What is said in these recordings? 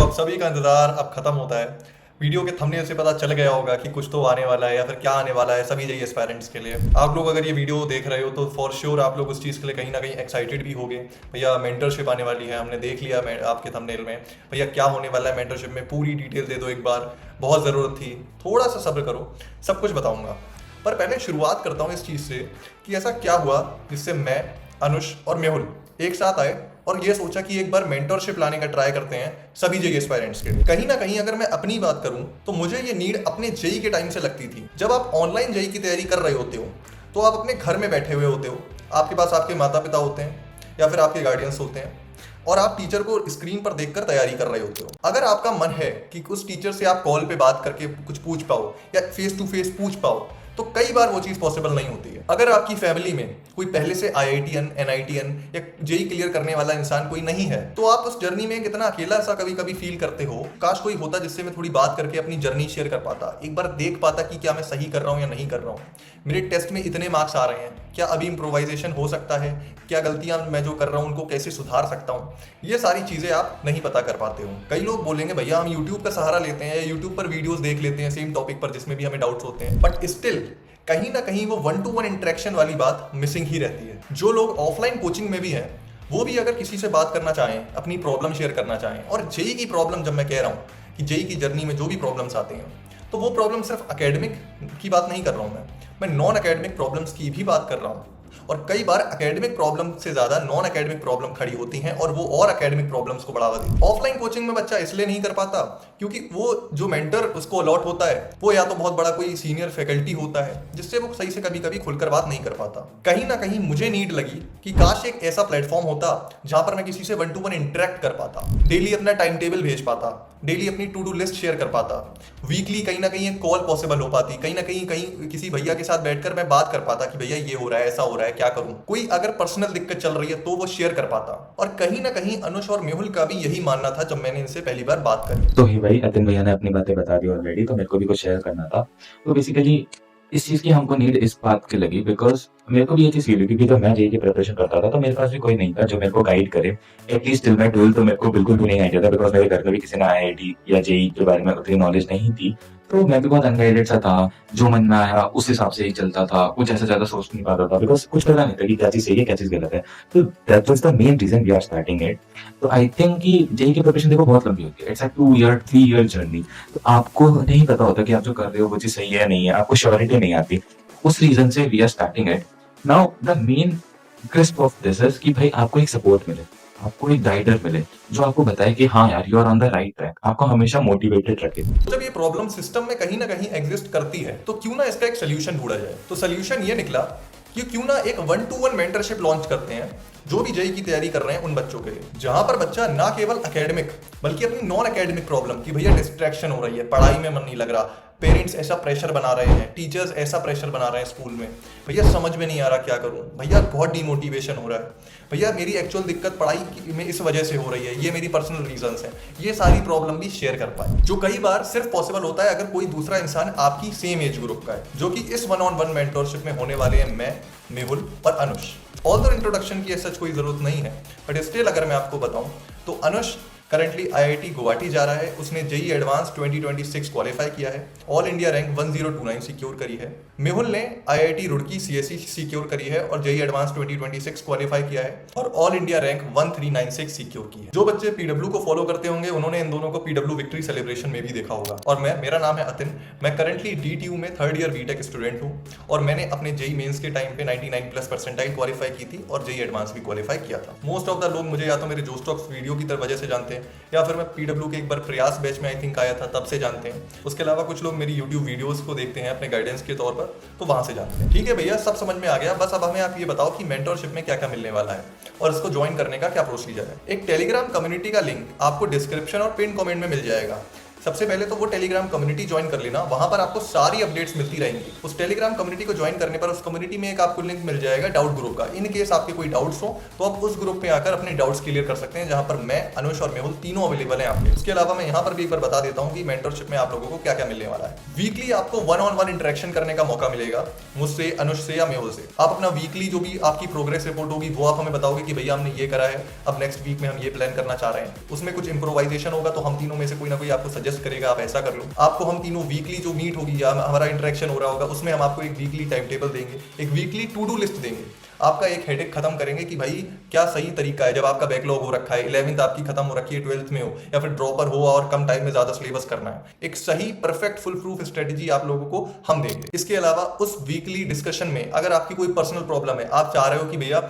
आप सभी का इंतजार अब खत्म होता है। वीडियो के थंबनेल से पता चल गया होगा कि कुछ तो आने वाला है या फिर क्या आने वाला है सभी जेईएस पेरेंट्स के लिए। आप लोग अगर ये वीडियो देख रहे हो तो फॉर श्योर आप लोग उस चीज़ के लिए कहीं ना कहीं एक्साइटेड भी होंगे। भैया मेंटरशिप आने वाली है, हमने देख लिया आपके थंबनेल में। भैया क्या होने वाला है मेंटरशिप में, पूरी डिटेल दे दो एक बार, बहुत ज़रूरत थी। थोड़ा सा सब्र करो, सब कुछ बताऊंगा। पर पहले शुरुआत करता हूँ इस चीज़ से कि ऐसा क्या हुआ जिससे मैं, अनुष और मेहुल एक साथ आए और ये सोचा कि एक बार मेंटरशिप लाने का ट्राई करते हैं सभी जेईएस पेरेंट्स के लिए। कहीं ना कहीं अगर मैं अपनी बात करूं तो मुझे ये नीड अपने जेई के टाइम से लगती थी। जब आप ऑनलाइन जेई की तैयारी कर रहे होते हो तो आप अपने घर में बैठे हुए होते हो, आपके पास आपके माता पिता होते हैं या फिर आपके गार्डियंस होते हैं और आप टीचर को स्क्रीन पर देखकर तैयारी कर रहे होते हो। अगर आपका मन है कि उस टीचर से आप कॉल पे बात करके कुछ पूछ पाओ या फेस टू फेस पूछ पाओ तो कई बार वो चीज़ पॉसिबल नहीं होती है। अगर आपकी फैमिली में कोई पहले से आईआईटीएन, एनआईटीएन या जेई क्लियर करने वाला इंसान कोई नहीं है तो आप उस जर्नी में कितना अकेला सा कभी कभी फील करते हो। काश कोई होता जिससे मैं थोड़ी बात करके अपनी जर्नी शेयर कर पाता, एक बार देख पाता कि क्या मैं सही कर रहा हूँ या नहीं कर रहा हूँ। मेरे टेस्ट में इतने मार्क्स आ रहे हैं, क्या अभी इम्प्रोवाइजेशन हो सकता है, क्या गलतियां मैं जो कर रहा हूँ उनको कैसे सुधार सकता हूँ, ये सारी चीज़ें आप नहीं पता कर पाते हो। कई लोग बोलेंगे भैया हम यूट्यूब का सहारा लेते हैं या यूट्यूब पर वीडियोस देख लेते हैं सेम टॉपिक पर जिसमें भी हमें डाउट्स होते हैं, बट स्टिल कहीं ना कहीं वो 1-to-1 इंटरेक्शन वाली बात मिसिंग ही रहती है। जो लोग ऑफलाइन कोचिंग में भी हैं वो भी अगर किसी से बात करना चाहें, अपनी प्रॉब्लम शेयर करना चाहें, और जेई की प्रॉब्लम जब मैं कह रहा हूँ कि जेई की जर्नी में जो भी प्रॉब्लम्स आते हैं तो वो प्रॉब्लम सिर्फ एकेडमिक की बात नहीं कर रहा हूँ, मैं नॉन एकेडमिक प्रॉब्लम्स की भी बात कर रहा हूँ। और कई बार एकेडमिक प्रॉब्लम से ज़्यादा नॉन एकेडमिक प्रॉब्लम खड़ी होती हैं और वो और एकेडमिक प्रॉब्लम्स को बढ़ावा देती है। ऑफलाइन कोचिंग में बच्चा इसलिए नहीं कर पाता क्योंकि वो जो मेंटर उसको अलॉट होता है वो या तो बहुत बड़ा कोई सीनियर फैकल्टी होता है जिससे वो सही से कभी कभी खुलकर बात नहीं कर पाता। कहीं ना कहीं मुझे नीड लगी कि काश एक ऐसा प्लेटफॉर्म होता जहां पर मैं किसी से 1-to-1 इंटरेक्ट कर पाता, डेली अपना टाइम टेबल भेज पाता, डेली अपनी टू डू लिस्ट शेयर कर पाता, वीकली कहीं ना कहीं एक कॉल पॉसिबल हो पाती, कहीं ना कहीं किसी भैया के साथ बैठकर मैं बात कर पाता कि भैया ये हो रहा है, ऐसा हो रहा है, क्या करूं। कोई अगर पर्सनल दिक्कत चल रही है तो वो शेयर कर पाता। और कहीं ना कहीं अनुष और मेहुल का भी यही मानना था जब मैंने इनसे पहली बार बात करी। तो ही भाई अतिन भैया ने अपनी बातें बता दी ऑलरेडी, तो मेरे को भी कुछ शेयर करना था। तो बेसिकली इस चीज़ की हमको नीड इस बात की लगी बिकॉज़ मेरे को भी ये चीज़ फील हुई क्योंकि जब मैं जेईई की प्रिपरेशन करता था तो मेरे पास भी कोई नहीं था जो मेरे को गाइड करे। एटलीस्ट टिल मैं 12th तो मेरे को बिल्कुल भी नहीं आइडिया था बिकॉज़ मेरे घर में भी किसी ने आईआईटी या जेईई के बारे में उतनी नॉलेज नहीं थी। तो मैं भी बहुत अनगाइडेड सा था, जो मन में आया उस हिसाब से ही चलता था, कुछ ऐसा ज़्यादा सोच नहीं पाता था बिकॉज़ कुछ पता नहीं था कि क्या चीज़ सही है, क्या चीज़ गलत है। तो that was the main reason we are starting it. तो आई थिंक कि जेईई की प्रिपरेशन देखो बहुत लंबी होती है। It's a 2 year 3 year journey. तो आपको नहीं पता होता कि आप जो कर रहे हो वो चीज़ सही है या नहीं है, आपको श्योरिटी नहीं आती। उस रीज़न से we are starting it. Now the main crisp of this is कि भाई आपको एक सपोर्ट मिले, आपको एक गाइडर मिले जो आपको बताए कि हाँ यार you are on the right track, आपको हमेशा मोटिवेटेड रखे। जब ये प्रॉब्लम सिस्टम में कहीं ना कहीं एग्जिस्ट करती है तो क्यों ना इसका एक सोल्यूशन ढूंढा जाए। तो सोल्यूशन ये निकला कि क्यों ना एक 1-to-1 मेंटरशिप लॉन्च करते हैं जो भी जेईई की तैयारी कर रहे हैं उन बच्चों के लिए, जहां पर बच्चा ना केवल एकेडमिक बल्कि अपनी नॉन एकेडमिक प्रॉब्लम की भैया डिस्ट्रैक्शन हो रही है, पढ़ाई में मन नहीं लग रहा, पेरेंट्स ऐसा प्रेशर बना रहे हैं, टीचर्स ऐसा प्रेशर बना रहे हैं स्कूल में, भैया समझ में नहीं आ रहा क्या करूं, भैया बहुत डिमोटिवेशन हो रहा है, भैया मेरी एक्चुअल दिक्कत पढ़ाई में इस वजह से हो रही है, ये मेरी पर्सनल रीजंस हैं, ये सारी प्रॉब्लम भी शेयर कर पाए। जो कई बार सिर्फ पॉसिबल होता है अगर कोई दूसरा इंसान आपकी सेम एज ग्रुप का है, जो कि इस 1-on-1 मेंटरशिप में होने वाले हैं मैं, मेहुल और अनुष। ऑल्दो इंट्रोडक्शन की सच कोई जरूरत नहीं है, बट स्टिल अगर मैं आपको बताऊं तो अनुष करंटली आईआईटी गुवाहाटी जा रहा है। उसने जेईई एडवांस 2026 क्वालिफाई किया है, ऑल इंडिया रैंक 1029 सिक्योर करी है। मेहुल ने आईआईटी रुड़की सीएसई सिक्योर करी है और जेईई एडवांस 2026 क्वालिफाई किया है और ऑल इंडिया रैंक 1396 सिक्योर की है। जो बच्चे पीडब्ल्यू को फॉलो करते होंगे उन्होंने इन दोनों को पीडब्ल्यू विक्ट्री सेलिब्रेशन में भी देखा होगा। और मेरा नाम है अतिन, मैं करंटली डीटीयू में 3rd ईयर बीटेक स्टूडेंट हूँ और मैंने अपने जेईई मेंस के टाइम पे 99+ परसेंटाइल क्वालिफाई की थी और जेईई एडवांस भी क्वालिफाई किया था। मोस्ट ऑफ द लोग मुझे या तो मेरे जोस्टॉक्स वीडियो की वजह से जानते हैं या फिर मैं पीडब्ल्यू के एक बार प्रयास बैच में आई थिंक आया था तब से जानते हैं। उसके अलावा कुछ लोग मेरी यूट्यूब वीडियोस को देखते हैं अपने गाइडेंस के तौर पर, तो वहां से जानते हैं। ठीक है भैया, सब समझ में आ गया। बस अब हमें आप ये बताओ कि मेंटरशिप में क्या क्या मिलने वाला है और इसको ज्वाइन करने का क्या प्रोसीजर है। एक टेलीग्राम कम्युनिटी का लिंक आपको डिस्क्रिप्शन और पिन कमेंट में मिल जाएगा। सबसे पहले तो वो टेलीग्राम कम्युनिटी ज्वाइन कर लेना, वहां पर आपको सारी अपडेट्स मिलती रहेंगी। उस टेलीग्राम कम्युनिटी को ज्वाइन करने पर उस कम्युनिटी में एक आपको लिंक मिल जाएगा डाउट ग्रुप का। इन केस आपके कोई डाउट्स हो तो आप उस ग्रुप में आकर अपने डाउट्स क्लियर कर सकते हैं, जहां पर मैं, अनुष और मेहुल तीनों अवेलेबल हैं आपके। इसके अलावा मैं यहाँ पर भी एक बार बता देता हूँ कि मेंटरशिप में आप लोगों को क्या क्या मिलने वाला है। वीकली आपको 1-on-1 इंटरेक्शन करने का मौका मिलेगा मुझसे, अनुष से या मेहुल से। आप अपना वीकली जो भी आपकी प्रोग्रेस रिपोर्ट होगी वो आप हमें बताओगे कि भैया हमने ये करा है, अब नेक्स्ट वीक में हम ये प्लान करना चाह रहे हैं। उसमें कुछ इंप्रोवाइजेशन होगा तो हम तीनों में से कोई ना कोई आपको सजेस्ट करेगा, आप ऐसा कर लो। आपको हम तीनों वीकली जो मीट होगी या हमारा इंटरेक्शन हो रहा होगा उसमें हम आपको एक वीकली टाइम टेबल देंगे, एक वीकली टू डू लिस्ट देंगे। आपका एक हेडेक खत्म करेंगे कि भाई क्या सही तरीका है जब आपका बैकलॉग हो रखा है, 11th आपकी खत्म हो रखी है, 12th में हो या फिर ड्रॉपर हो और कम टाइम में ज्यादा सिलेबस करना है। एक सही परफेक्ट फुल प्रूफ स्ट्रेटेजी आप लोगों को हम देंगे। इसके अलावा उस वीकली डिस्कशन में अगर आपकी कोई पर्सनल प्रॉब्लम है, आप चाह रहे हो कि भैया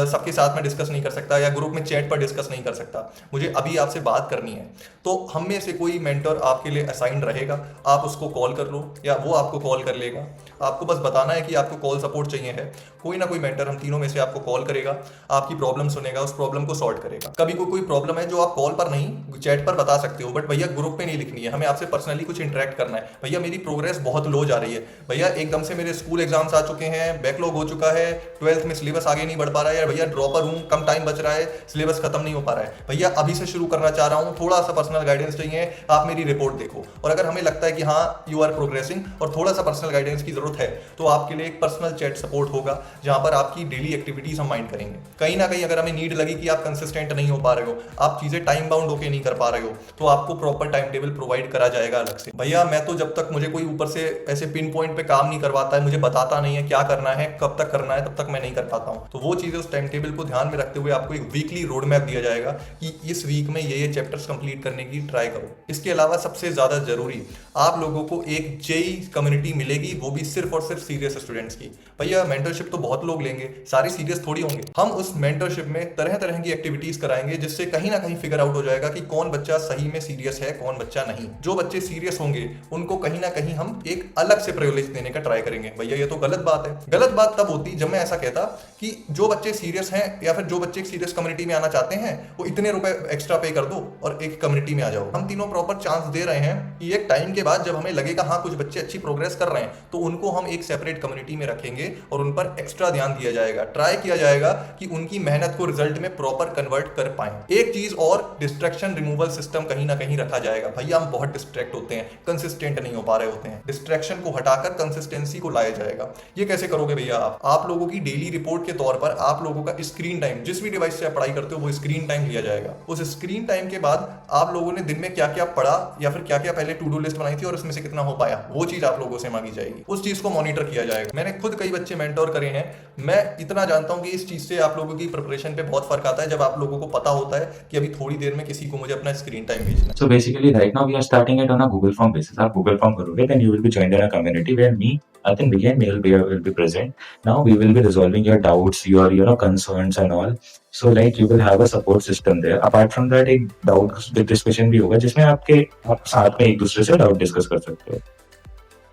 सबके साथ में डिस्कस नहीं कर सकता या ग्रुप में चैट पर डिस्कस नहीं कर सकता, मुझे अभी आपसे बात करनी है, तो हम में से कोई मेंटर आपके लिए असाइन रहेगा। आप उसको कॉल कर लो या वो आपको कॉल कर लेगा। आपको बस बताना है कि आपको कॉल सपोर्ट चाहिए है, कोई ना कोई मेंटर हम तीनों में से आपको कॉल करेगा, आपकी प्रॉब्लम सुनेगा, उस प्रॉब्लम को सॉल्व करेगा। कभी कोई प्रॉब्लम है जो आप कॉल पर नहीं चैट पर बता सकते हो, बट भैया ग्रुप पे नहीं लिखनी है, हमें आपसे पर्सनली कुछ इंटरेक्ट करना है। भैया मेरी प्रोग्रेस बहुत लो जा रही है, भैया एकदम से मेरे स्कूल एग्जाम्स आ चुके हैं, बैकलॉग हो चुका है, 12th में सिलेबस आगे नहीं बढ़ पा रहा है, या भैया ड्रॉपर हूँ, कम टाइम बच रहा है, सिलेबस खत्म नहीं हो पा रहा है, भैया अभी से शुरू करना चाह रहा हूँ, थोड़ा सा पर्सनल गाइडेंस चाहिए, आप मेरी रिपोर्ट देखो। और अगर हमें लगता है कि हाँ यू आर प्रोग्रेसिंग और थोड़ा सा पर्सनल गाइडेंस की जरूरत है, तो आपके लिए एक पर्सनल चैट सपोर्ट होगा जहां पर आपकी डेली एक्टिविटीज हम माइंड करेंगे। कहीं ना कहीं अगर हमें नीड लगी कि आप कंसिस्टेंट नहीं हो पा रहे हो, आप चीजें टाइम बाउंड होके नहीं कर पा रहे हो, तो आपको प्रॉपर टाइम टेबल प्रोवाइड करा जाएगा अलग से। भैया मैं तो जब तक मुझे कोई ऊपर से ऐसे पिन पॉइंट पे काम नहीं करवाता है, मुझे बताता नहीं है क्या करना है, कब तक करना है, तब तक मैं नहीं कर पाता हूँ। तो वो चीजें उस टाइम टेबल को ध्यान में रखते हुए आपको एक वीकली रोड मैप दिया जाएगा कि इस वीक में ये चैप्टर्स कंप्लीट करने की ट्राई करो। इसके अलावा सबसे ज्यादा जरूरी, आप लोगों को एक जेई कम्युनिटी मिलेगी, वो भी सिर्फ और सिर्फ सीरियस स्टूडेंट्स की। भैया मेंटरशिप तो बहुत लोग लेंगे, सारे सीरियस थोड़ी होंगे। हम उस मेंटरशिप में तरह तरह की एक्टिविटीज कराएंगे जिससे कहीं ना कहीं फिगर आउट हो जाएगा कि कौन बच्चा सही में सीरियस है, कौन बच्चा नहीं। जो बच्चे सीरियस होंगे उनको कहीं ना कहीं हम एक अलग से प्रायोरिटी देने का ट्राई करेंगे। भैया ये तो गलत बात है। गलत बात तब होती जब मैं ऐसा कहता कि जो बच्चे सीरियस हैं या फिर जो बच्चे सीरियस कम्युनिटी में आना चाहते हैं वो इतने रुपए एक्स्ट्रा पे कर दो और एक कम्युनिटी में आ जाओ। हम तीनों प्रॉपर चांस दे रहे हैं कि एक टाइम के बाद जब हमें लगेगा हाँ कुछ बच्चे अच्छी प्रोग्रेस कर रहे हैं, तो उनको हम एक सेपरेट कम्युनिटी में रखेंगे और उन पर एक्स्ट्रा ध्यान दिया जाएगा। ट्राई किया जाएगा कि उनकी मेहनत को रिजल्ट में प्रॉपर कन्वर्ट कर पाए। एक चीज और, डिस्ट्रैक्शन रिमूवल सिस्टम कहीं ना कहीं रखा जाएगा। भैया हम बहुत डिस्ट्रैक्ट होते हैं, कंसिस्टेंट नहीं हो पा रहे होते हैं, डिस्ट्रैक्शन को हटाकर कंसिस्टेंसी को लाया जाएगा। ये कैसे करोगे भैया? आप लोगों की डेली रिपोर्ट के तौर पर आप लोगों का स्क्रीन टाइम, जिस भी डिवाइस से आप पढ़ाई करते हो वो स्क्रीन टाइम लिया जाएगा। उस स्क्रीन टाइम के बाद आप लोगों ने दिन में क्या क्या पढ़ा या फिर क्या क्या पहले टू डू लिस्ट बनाई थी और उसमें से कितना हो पाया, वो चीज आप लोगों से मांगी जाएगी। उस चीज को मॉनिटर किया जाएगा। मैंने खुद कई बच्चे मेंटोर करे हैं, मैं इतना जानता हूं कि इस चीज से आप लोगों की प्रिपरेशन पे बहुत फर्क आता है जब आप लोगों को पता होता है कि अभी थोड़ी देर में किसी को मुझे अपना स्क्रीन टाइम भेजना है। So basically, right now we are starting it on a Google Form basis. आप Google Form करोगे, then you will be joined in a community where me, I think Vijay and Mehul will be present. Now we will be resolving your doubts, your concerns and all. So like you will have a support system there. Apart from that, एक doubt discussion भी होगा जिसमें आप साथ में एक दूसरे से डाउट डिस्कस कर सकते हो।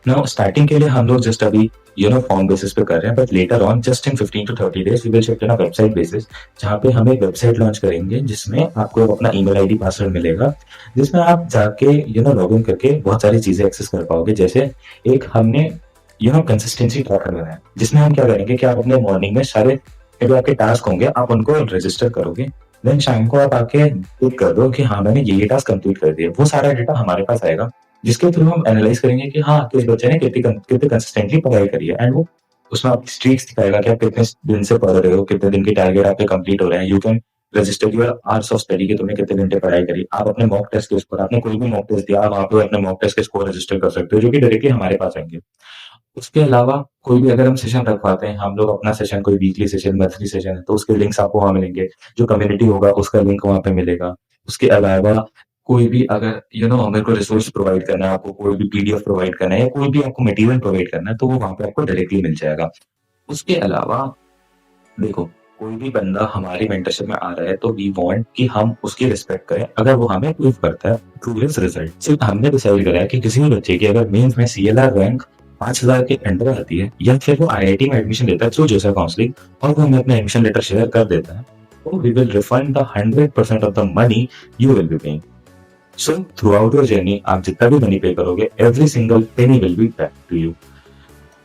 नाउ स्टार्टिंग के लिए हम लोग जस्ट अभी फॉर्म बेसिस पे कर रहे हैं, but later on just in 15 to 30 days we will shift in a website basis, जहाँ पे हम एक वेबसाइट लॉन्च करेंगे जिसमें आपको अपना ईमेल आईडी पासवर्ड मिलेगा, जिसमें आप जाके लॉग इन करके बहुत सारी चीजें एक्सेस कर पाओगे। जैसे एक हमने कंसिस्टेंसी ट्रैकर बनाया, जिसमें हम क्या करेंगे कि आप अपने मॉर्निंग में सारे जो आपके टास्क होंगे आप उनको रजिस्टर करोगे, देन शाम को आप आके क्लिक कर दो कि हाँ मैंने ये टास्क कंप्लीट कर दिया। वो सारा डेटा हमारे पास आएगा जिसके थ्रू हम एनालाइज करेंगे कि हाँ किस बच्चे ने कितने कंसिस्टेंटली पढ़ाई करी है, एंड वो उसमें आप स्ट्रीक्स दिखाएगा कि आप कितने दिन से पढ़ रहे हो, कितने दिन के टारगेट आपके कंप्लीट हो रहे हैं। You can register your hours of study कि तुमने कितने घंटे पढ़ाई करी। आप अपने मॉक टेस्ट के स्कोर, आपने कोई भी मॉक टेस्ट दिया, आप वहाँ पे अपने मॉक टेस्ट के स्कोर रजिस्टर कर सकते हो जो कि डायरेक्टली हमारे पास आएंगे। उसके अलावा कोई भी अगर हम सेशन रखवाते हैं, हम लोग अपना सेशन कोई वीकली सेशन, मंथली सेशन है, तो उसके लिंक्स आपको वहाँ मिलेंगे। जो कम्युनिटी होगा उसका लिंक वहाँ पे मिलेगा। उसके अलावा कोई भी अगर मेरे को रिसोर्स प्रोवाइड करना है, आपको कोई भी पीडीएफ प्रोवाइड करना है या कोई भी आपको मटेरियल प्रोवाइड करना है, तो वो वहाँ पे आपको डायरेक्टली मिल जाएगा। उसके अलावा देखो, कोई भी बंदा हमारी मेंटरशिप में आ रहा है तो वी वांट कि हम उसकी रिस्पेक्ट करें अगर वो हमें प्रूव करता है थ्रू हिज रिजल्ट। सिर्फ हमने डिसाइड करा है कि किसी भी बच्चे की अगर मेंस में सीएलआर रैंक 5000 के अंडर आती है या फिर वो आईआईटी में एडमिशन लेता है थ्रू जोसेफ काउंसलिंग और वो हमें अपना एडमिशन लेटर शेयर कर देता है, तो we will refund the 100% of the money you will be paying. So throughout your journey आप जितना भी मनी पे करोगे, every single penny will be back to you.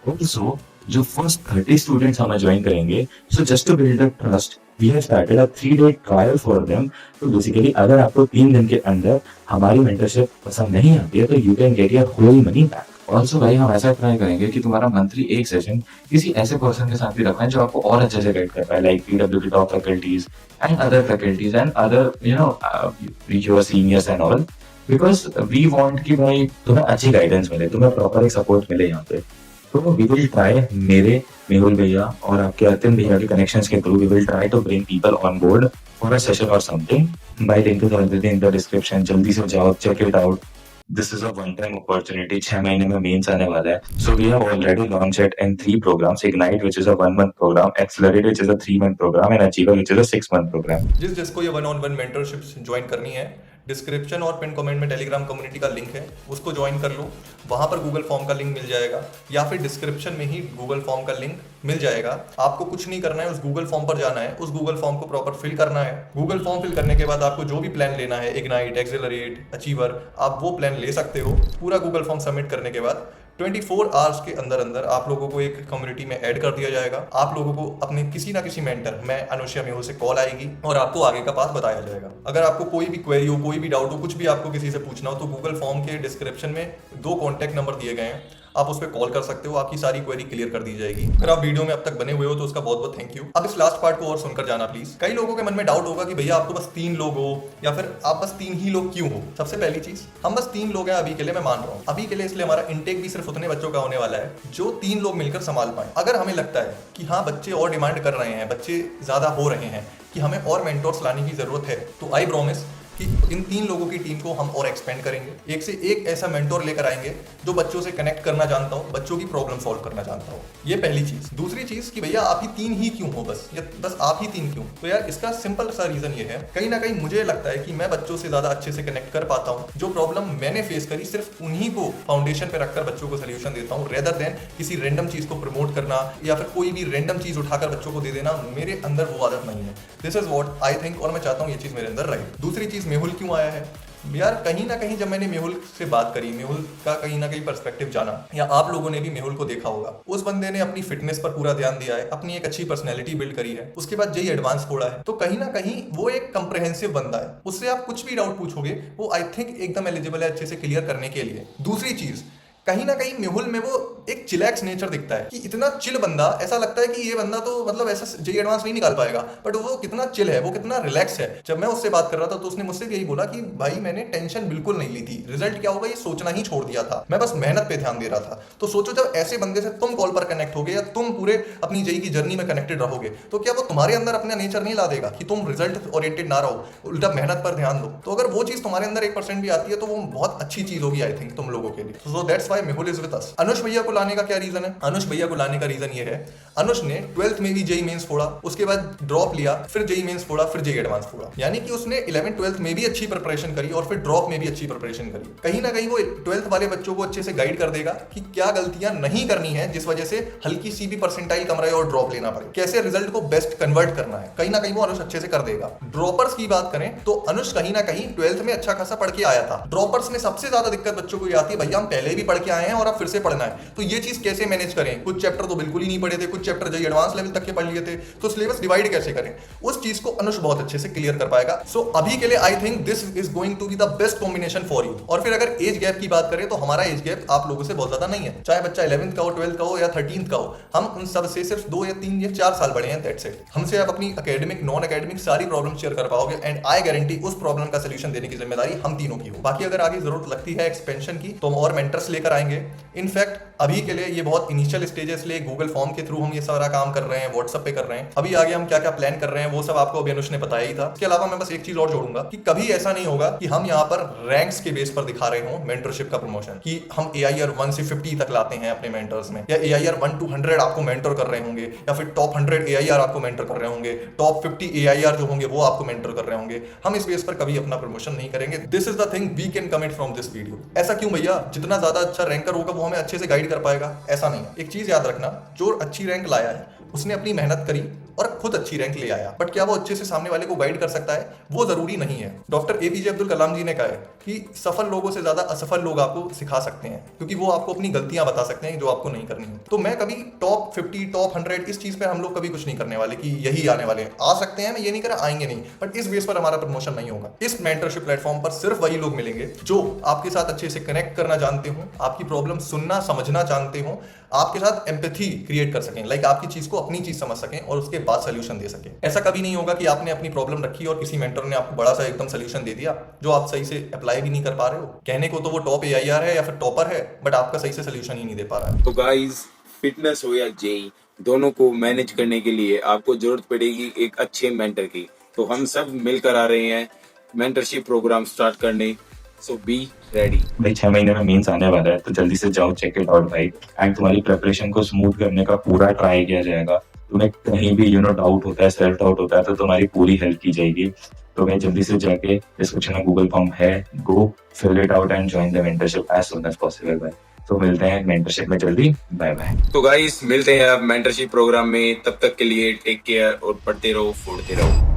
Also जो फर्स्ट 30 स्टूडेंट्स हमें ज्वाइन करेंगे, so just to build a trust we have started a 3-day trial for them. तो basically अगर आपको 3 दिन के अंदर हमारी मेंटरशिप पसंद नहीं आती है तो you can get your whole money back. Also भाई हम ऐसा ट्राई करेंगे कि तुम्हारा मंथली एक सेशन किसी ऐसे पर्सन के साथ भी रखना है जो आपको और अच्छे से गाइड कर पाए, like PWD top faculties and other faculties and other your seniors and all, because we want कि भाई तुम्हें अच्छी गाइडेंस मिले, तुम्हें प्रॉपर एक सपोर्ट मिले यहाँ पे। तो वी विल ट्राई, मेरे मेहुल भैया और आपके अतिन भैया के कनेक्शंस के through we will try to bring people on board for a session और something. By link to in the description, जल्दी से जाओ, check it out. This is a one time opportunity, 6 महीने में मेंस आने वाला है। So we have already launch it in 3 programs, ignite which is a 1 month program, accelerate which is a 3 month program and achiever which is a 6 month program। जिसको ये 1-on-1 mentorship join करनी है, description और pin comment में Telegram community का link है, उसको join कर लो। वहाँ पर गूगल फॉर्म का लिंक मिल जाएगा या फिर डिस्क्रिप्शन में ही गूगल फॉर्म का लिंक मिल जाएगा। आपको कुछ नहीं करना है, उस गूगल फॉर्म पर जाना है, उस गूगल फॉर्म को प्रॉपर फिल करना है। गूगल फॉर्म फिल करने के बाद आपको जो भी प्लान लेना है, इग्नाइट, एक्सेलरेट, अचीवर, आप वो प्लान ले सकते हो। पूरा गूगल फॉर्म सबमिट करने के बाद 24 आवर्स के अंदर अंदर आप लोगों को एक कम्युनिटी में ऐड कर दिया जाएगा। आप लोगों को अपने किसी ना किसी मेंटर, मैं अनुष्या मेहुल से कॉल आएगी और आपको आगे का पाथ बताया जाएगा। अगर आपको कोई भी क्वेरी हो, कोई भी डाउट हो, कुछ भी आपको किसी से पूछना हो तो गूगल फॉर्म के डिस्क्रिप्शन में 2 कॉन्टैक्ट नंबर दिए गए हैं, आप उस पर कॉल कर सकते हो, आपकी सारी क्वेरी क्लियर कर दी जाएगी। अगर आप वीडियो में अब तक बने हुए हो तो उसका बहुत बहुत थैंक यू। अब इस लास्ट पार्ट को और सुनकर जाना प्लीज। कई लोगों के मन में डाउट होगा कि भैया आप तो बस 3 लोग हो, या फिर आप बस 3 ही लोग क्यों हो। सबसे पहली चीज, हम बस 3 लोग हैं अभी के लिए, मैं मान रहा हूँ अभी के लिए, इसलिए हमारा इनटेक भी सिर्फ उतने बच्चों का होने वाला है जो 3 लोग मिलकर संभाल पाए। अगर हमें लगता है कि हाँ बच्चे और डिमांड कर रहे हैं, बच्चे ज्यादा हो रहे हैं, कि हमें और मेंटोर्स लाने की जरूरत है, तो आई प्रॉमिस कि इन 3 लोगों की टीम को हम और एक्सपेंड करेंगे। एक से एक ऐसा मेंटोर लेकर आएंगे जो बच्चों से कनेक्ट करना जानता हो, बच्चों की प्रॉब्लम सॉल्व करना जानता हो। ये पहली चीज। दूसरी चीज कि भैया आप ही 3 ही क्यों हो, बस आप ही 3 क्यों। तो यार इसका सिंपल सा रीजन ये है, कहीं ना कहीं मुझे लगता है कि मैं बच्चों से ज्यादा अच्छे से कनेक्ट कर पाता हूँ। जो प्रॉब्लम मैंने फेस करी सिर्फ उन्हीं को फाउंडेशन पे रखकर बच्चों को सोल्यूशन देता हूँ, रेदर देन किसी रैंडम चीज को प्रमोट करना या फिर कोई भी रैंडम चीज उठाकर बच्चों को दे देना। मेरे अंदर वो आदत नहीं है। This is what I think, और मैं चाहता हूँ ये चीज मेरे अंदर रहे। दूसरी चीज, मेहुल क्यों आया है यार। कहीं ना कहीं जब मैंने मेहुल से बात करी, मेहुल का कहीं ना कहीं पर्सपेक्टिव जाना, या आप लोगों ने भी मेहुल को देखा होगा, उस बंदे ने अपनी फिटनेस पर पूरा ध्यान दिया है, अपनी एक अच्छी पर्सनैलिटी बिल्ड करी है, उसके बाद जेईई एडवांस फोड़ा है। तो कहीं ना कहीं वो एक कंप्रहेंसिव बंदा है, उससे आप कुछ भी डाउट पूछोगे वो आई थिंक एकदम एलिजिबल है अच्छे से क्लियर करने के लिए। दूसरी चीज, कहीं ना कहीं मेहुल में वो एक चिलैक्स नेचर दिखता है कि इतना चिल बंदा, ऐसा लगता है कि ये बंदा तो मतलब ऐसा जेईई एडवांस नहीं निकाल पाएगा, बट वो कितना चिल है, वो कितना रिलैक्स है। जब मैं उससे बात कर रहा था तो उसने मुझसे यही बोला कि भाई मैंने टेंशन बिल्कुल नहीं ली थी, रिजल्ट क्या होगा ये सोचना ही छोड़ दिया था, मैं बस मेहनत पे ध्यान दे रहा था। तो सोचो जब ऐसे बंदे से तुम कॉल पर कनेक्ट होगे या तुम पूरे अपनी जेईई की जर्नी में कनेक्टेड रहोगे, तो क्या वो तुम्हारे अंदर अपना नेचर नहीं ला देगा कि तुम रिजल्ट ओरिएंटेड ना रहो, उल्टा मेहनत पर ध्यान दो। तो अगर वो चीज तुम्हारे अंदर 1% भी आती है तो वो बहुत अच्छी चीज होगी आई थिंक तुम लोगों के लिए। So that's why Mehul is with us. Anush भैया को लाने का क्या रीजन है? अनुष भैया को लाने का रीजन ये है, अनुष ने 12th में भी जेईई मेंस फोड़ा, उसके बाद ड्रॉप लिया, फिर जेईई मेंस फोड़ा, फिर जेईई एडवांस फोड़ा। यानी कि उसने 11th 12th में भी अच्छी प्रिपरेशन करी और फिर ड्रॉप में भी अच्छी प्रिपरेशन करी। कहीं ना कहीं वो 12th वाले बच्चों को अच्छे से गाइड कर देगा कि क्या गलतियां नहीं करनी है जिस वजह से हल्की सी भी परसेंटाइल कम रहे और ड्रॉप लेना पड़े, कैसे रिजल्ट को बेस्ट कन्वर्ट करना है। कहीं ना कहीं वो अनुष अच्छे से कर देगा। ड्रॉपर्स की बात करें तो अनुष कहीं ना कहीं 12th में अच्छा खासा पढ़ के आया था। ड्रॉपर्स में सबसे ज्यादा दिक्कत बच्चों को ये आती है, भैया हम पहले भी पढ़ के आए हैं और अब फिर से पढ़ना है, तो ये चीज कैसे मैनेज करें। कुछ चैप्टर तो बिल्कुल ही नहीं पढ़े थे, कुछ चैप्टर जेईई एडवांस लेवल तक के पढ़ लिए थे, तो सिलेबस डिवाइड कैसे करें, उस चीज को अनुष बहुत अच्छे से क्लियर कर पाएगा। सो अभी के लिए I think this is going to be the best combination for you. और फिर अगर एज गैप की बात करें तो हमारा एज गैप आप लोगों से बहुत ज्यादा नहीं है, चाहे बच्चा 11th का हो, 12th का हो या 13th का हो, हम उन सब से सिर्फ 2 या 3 या 4 साल बड़े हैं, दैट्स इट। हमसे आप अपनी एकेडमिक नॉन एकेडमिक सारी प्रॉब्लम शेयर कर पाओगे एंड आई गारंटी उस प्रॉब्लम का सोल्यूशन देने की जिम्मेदारी हम तीनों की हो। बाकी अगर आगे जरूरत लगती है एक्सपेंशन की तो हम और मेंटर्स लेकर आएंगे। इनफैक्ट अभी के लिए ये बहुत इनिशियल स्टेजेस लिए गूगल फॉर्म के थ्रू हम ये सारा काम कर रहे हैं, व्हाट्सएप पे कर रहे हैं। अभी आगे हम क्या क्या प्लान कर रहे हैं वो सब आपको अभी अनुष ने बताया ही था। इसके अलावा मैं बस एक चीज और जोड़ूंगा कि कभी ऐसा नहीं होगा कि हम यहाँ पर रैंक्स के बेस पर दिखा रहे हो मेंटरशिप का प्रमोशन, कि हम AIR 1 से 50 तक लाते हैं अपने मेंटर्स में, या AIR 1 to 100 आपको मेंटर कर रहे होंगे, या फिर टॉप 100 AIR आपको मेंटर कर रहे होंगे, टॉप 50 AIR जो होंगे वो आपको मेंटर कर रहे होंगे। हम इस बेस पर कभी अपना प्रमोशन नहीं करेंगे। This is the thing we can commit from this video. ऐसा क्यों भैया? जितना ज्यादा अच्छा रैंकर होगा वो हमें अच्छे से गाइड कर पाएगा, ऐसा नहीं है। एक चीज याद रखना, जो अच्छी रैंक लाया है उसने अपनी मेहनत करी और खुद अच्छी रैंक ले आया, बट क्या वो अच्छे से सामने वाले को गाइड कर सकता है? वो जरूरी नहीं है। डॉक्टर एपीजे अब्दुल कलाम जी ने कहा है कि सफल लोगों से ज्यादा असफल लोग आपको सिखा सकते हैं, क्योंकि वो आपको अपनी गलतियां बता सकते हैं जो आपको नहीं करनी है। तो मैं कभी टॉप 50 टॉप 100 इस चीज पे हम लोग कभी कुछ नहीं करने वाले कि यही आने वाले हैं। आ सकते हैं, मैं ये नहीं कह रहा आएंगे नहीं, बट इस बेस पर हमारा प्रमोशन नहीं होगा। इस मेंटरशिप प्लेटफॉर्म पर सिर्फ वही लोग मिलेंगे जो आपके साथ अच्छे से कनेक्ट करना जानते हो, आपकी प्रॉब्लम सुनना समझना जानते हो, आपके साथ एम्पैथी क्रिएट कर सकें, लाइक आपकी चीज को अपनी चीज समझ सकें और उसके बाद सोल्यूशन दे सकें। ऐसा कभी नहीं होगा कि आपने अपनी प्रॉब्लम रखी और किसी मेंटर ने आपको बड़ा सा एकदम सोल्यूशन दे दिया जो आप सही से अप्लाई भी नहीं कर पा रहे हो। कहने को तो वो टॉप एआईआर है या फिर टॉपर है, बट आपका सही से सोल्यूशन ही नहीं दे पा रहा है। तो गाइस, फिटनेस हो या जेई, दोनों को मैनेज करने के लिए आपको जरूरत पड़ेगी एक अच्छे मेंटर की। तो हम सब मिलकर आ रहे हैं मेंटरशिप प्रोग्राम स्टार्ट करने। सो बी रेडी। भाई 6 महीने में मेंस आने वाला है, तो जल्दी से जाओ, चेक इट आउट भाई। एंड तुम्हारी प्रिपरेशन को स्मूथ करने का पूरा ट्राई किया जाएगा। तुम्हें कहीं भी डाउट होता है, सेल्फ डाउट होता है, तो तुम्हारी पूरी हेल्प की जाएगी। तो भाई जल्दी से जाके डिस्क्रिप्शन में गूगल फॉर्म है, go fill it out and join the mentorship as soon as possible भाई। तो मिलते हैं मेंटरशिप में जल्दी। Bye bye. तो गाइस, मिलते हैं अब मेंटरशिप प्रोग्राम में। तब तक के लिए टेक केयर और पढ़ते रहो, फोड़ते रहो।